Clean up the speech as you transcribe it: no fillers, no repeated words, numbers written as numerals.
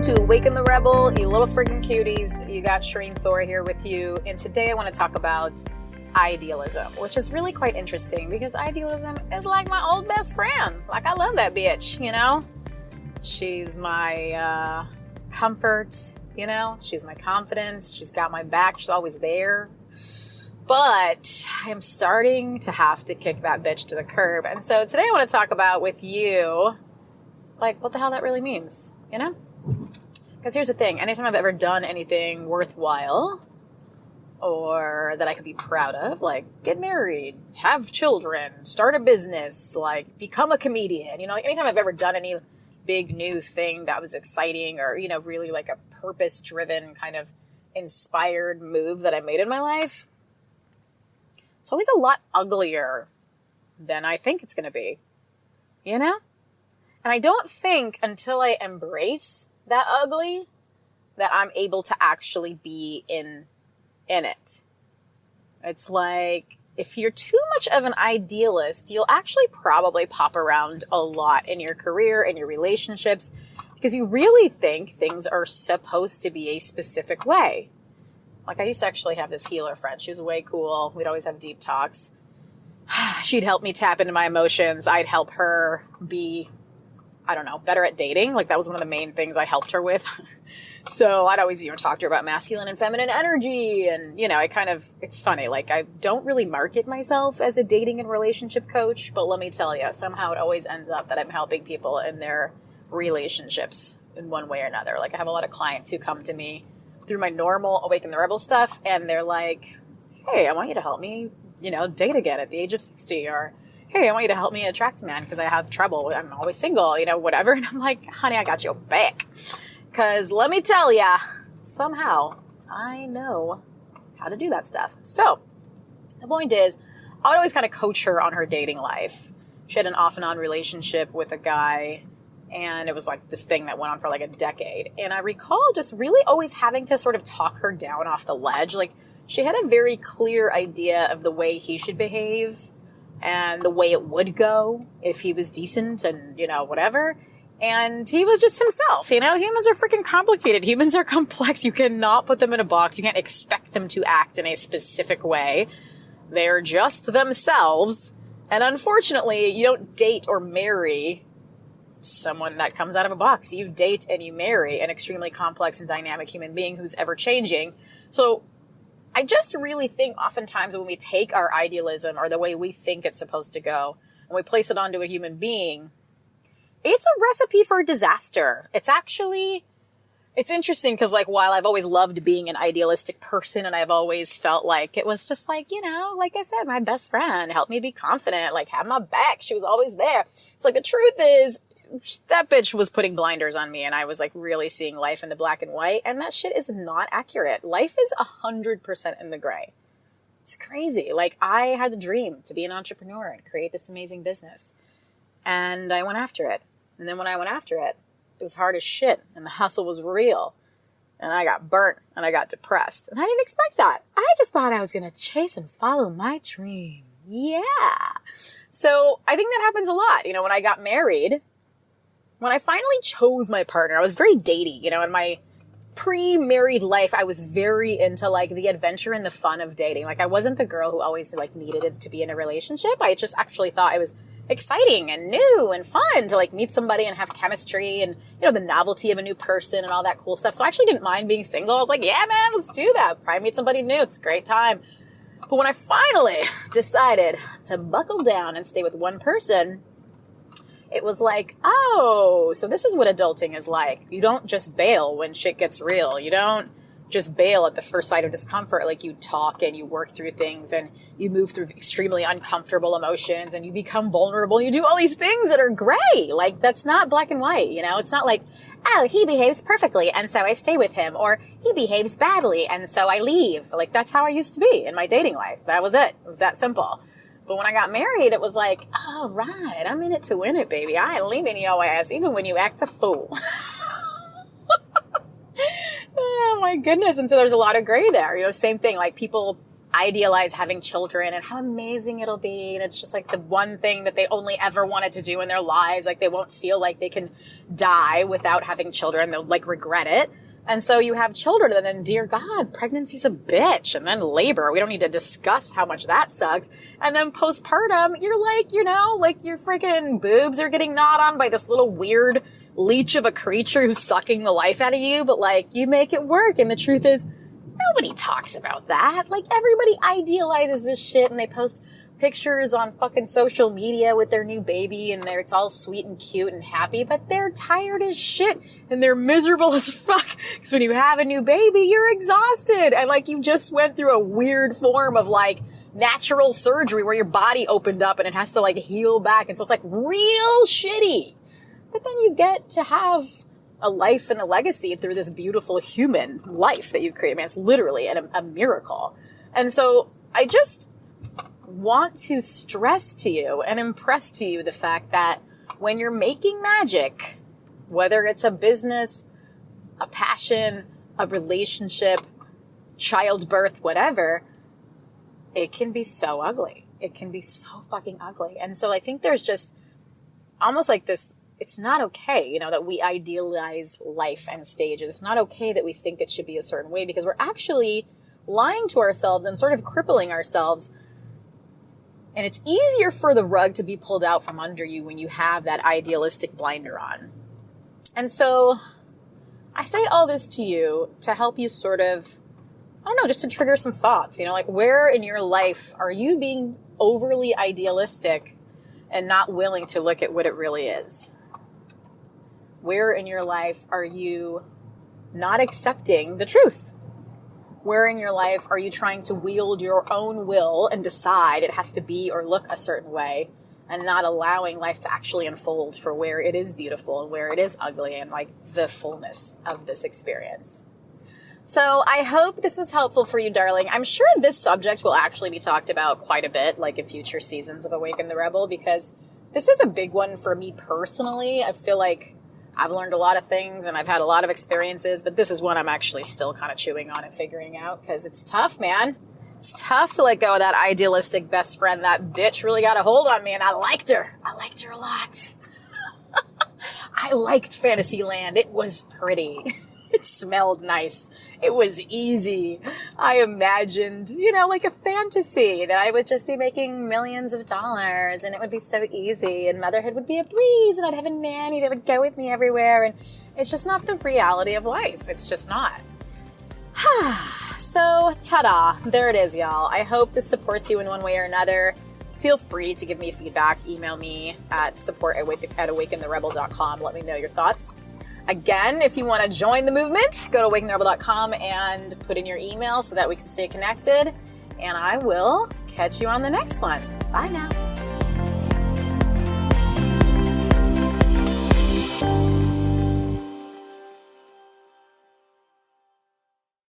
to Awaken the Rebel, you little friggin' cuties. You got Shireen Thor here with you, and today I want to talk about idealism, which is really quite interesting because idealism is like my old best friend. Like, I love that bitch, you know? She's my comfort, you know? She's my confidence. She's got my back. She's always there. But I'm starting to have to kick that bitch to the curb. And so today I want to talk about with you, like, what the hell that really means, you know? Because here's the thing. Anytime I've ever done anything worthwhile or that I could be proud of, like get married, have children, start a business, like become a comedian, you know, like anytime I've ever done any big new thing that was exciting or, you know, really like a purpose-driven kind of inspired move that I made in my life, it's always a lot uglier than I think it's going to be, you know? And I don't think until I embrace that ugly that I'm able to actually be in it. It's like, if you're too much of an idealist, you'll actually probably pop around a lot in your career, in your relationships, because you really think things are supposed to be a specific way. Like, I used to actually have this healer friend. She was way cool. We'd always have deep talks. She'd help me tap into my emotions. I'd help her be, I don't know, better at dating. Like, that was one of the main things I helped her with. So I'd always even talk to her about masculine and feminine energy. And, you know, it's funny. Like, I don't really market myself as a dating and relationship coach, but let me tell you, somehow it always ends up that I'm helping people in their relationships in one way or another. Like, I have a lot of clients who come to me through my normal Awaken the Rebel stuff, and they're like, hey, I want you to help me, you know, date again at the age of 60, or hey, I want you to help me attract a man because I have trouble. I'm always single, you know, whatever. And I'm like, honey, I got your back. Because let me tell ya, somehow I know how to do that stuff. So the point is, I would always kind of coach her on her dating life. She had an off and on relationship with a guy, and it was like this thing that went on for like a decade. And I recall just really always having to sort of talk her down off the ledge. Like, she had a very clear idea of the way he should behave and the way it would go if he was decent and, you know, whatever. And he was just himself, you know? Humans are freaking complicated. Humans are complex. You cannot put them in a box. You can't expect them to act in a specific way. They're just themselves. And unfortunately, you don't date or marry someone that comes out of a box. You date and you marry an extremely complex and dynamic human being who's ever changing. So I just really think oftentimes when we take our idealism or the way we think it's supposed to go and we place it onto a human being, it's a recipe for disaster. It's interesting because, like, while I've always loved being an idealistic person and I've always felt like it was just like, you know, like I said, my best friend helped me be confident, like have my back. She was always there. It's like, the truth is that bitch was putting blinders on me and I was like really seeing life in the black and white. And that shit is not accurate. Life is 100% in the gray. It's crazy. Like, I had the dream to be an entrepreneur and create this amazing business. And I went after it. And then when I went after it, it was hard as shit and the hustle was real. And I got burnt and I got depressed. And I didn't expect that. I just thought I was going to chase and follow my dream. Yeah. So I think that happens a lot. You know, when I got married, when I finally chose my partner, I was very datey. You know, in my pre-married life, I was very into like the adventure and the fun of dating. Like, I wasn't the girl who always like needed it to be in a relationship. I just actually thought it was exciting and new and fun to like meet somebody and have chemistry and, you know, the novelty of a new person and all that cool stuff. So I actually didn't mind being single. I was like, yeah, man, let's do that. Probably meet somebody new. It's a great time. But when I finally decided to buckle down and stay with one person, it was like, oh, so this is what adulting is like. You don't just bail when shit gets real. You don't just bail at the first sight of discomfort. Like, you talk and you work through things and you move through extremely uncomfortable emotions and you become vulnerable. You do all these things that are gray. Like, that's not black and white, you know? It's not like, oh, he behaves perfectly and so I stay with him, or he behaves badly and so I leave. Like, that's how I used to be in my dating life. That was it. It was that simple. But when I got married, it was like, oh, right, I'm in it to win it, baby. I ain't leaving your ass even when you act a fool. Oh my goodness. And so there's a lot of gray there. You know, same thing. Like, people idealize having children and how amazing it'll be. And it's just like the one thing that they only ever wanted to do in their lives. Like they won't feel like they can die without having children. They'll like regret it. And so you have children and then, dear God, pregnancy's a bitch. And then labor, we don't need to discuss how much that sucks. And then postpartum, you're like, you know, like your freaking boobs are getting gnawed on by this little weird leech of a creature who's sucking the life out of you. But like you make it work. And the truth is, nobody talks about that. Like everybody idealizes this shit and they post pictures on fucking social media with their new baby and it's all sweet and cute and happy, but they're tired as shit and they're miserable as fuck. Because when you have a new baby, you're exhausted and like you just went through a weird form of like natural surgery where your body opened up and it has to like heal back. And so it's like real shitty. But then you get to have a life and a legacy through this beautiful human life that you've created. Man, it's literally a miracle. And so I just want to stress to you and impress to you the fact that when you're making magic, whether it's a business, a passion, a relationship, childbirth, whatever, it can be so ugly. It can be so fucking ugly. And so I think there's just almost like this, it's not okay, you know, that we idealize life and stages. It's not okay that we think it should be a certain way because we're actually lying to ourselves and sort of crippling ourselves. And it's easier for the rug to be pulled out from under you when you have that idealistic blinder on. And so I say all this to you to help you sort of, I don't know, just to trigger some thoughts, you know, like where in your life are you being overly idealistic and not willing to look at what it really is? Where in your life are you not accepting the truth? Where in your life are you trying to wield your own will and decide it has to be or look a certain way and not allowing life to actually unfold for where it is beautiful and where it is ugly and like the fullness of this experience? So I hope this was helpful for you, darling. I'm sure this subject will actually be talked about quite a bit, like in future seasons of Awaken the Rebel, because this is a big one for me personally. I feel like I've learned a lot of things and I've had a lot of experiences, but this is one I'm actually still kind of chewing on and figuring out because it's tough, man. It's tough to let go of that idealistic best friend. That bitch really got a hold on me and I liked her. I liked her a lot. I liked Fantasyland. It was pretty. It smelled nice. It was easy. I imagined, you know, like a fantasy that I would just be making millions of dollars and it would be so easy and motherhood would be a breeze and I'd have a nanny that would go with me everywhere. And it's just not the reality of life. It's just not. So, ta-da. There it is, y'all. I hope this supports you in one way or another. Feel free to give me feedback. Email me at support@awakentherebel.com. Let me know your thoughts. Again, if you want to join the movement, go to awakentherebel.com and put in your email so that we can stay connected. And I will catch you on the next one. Bye now.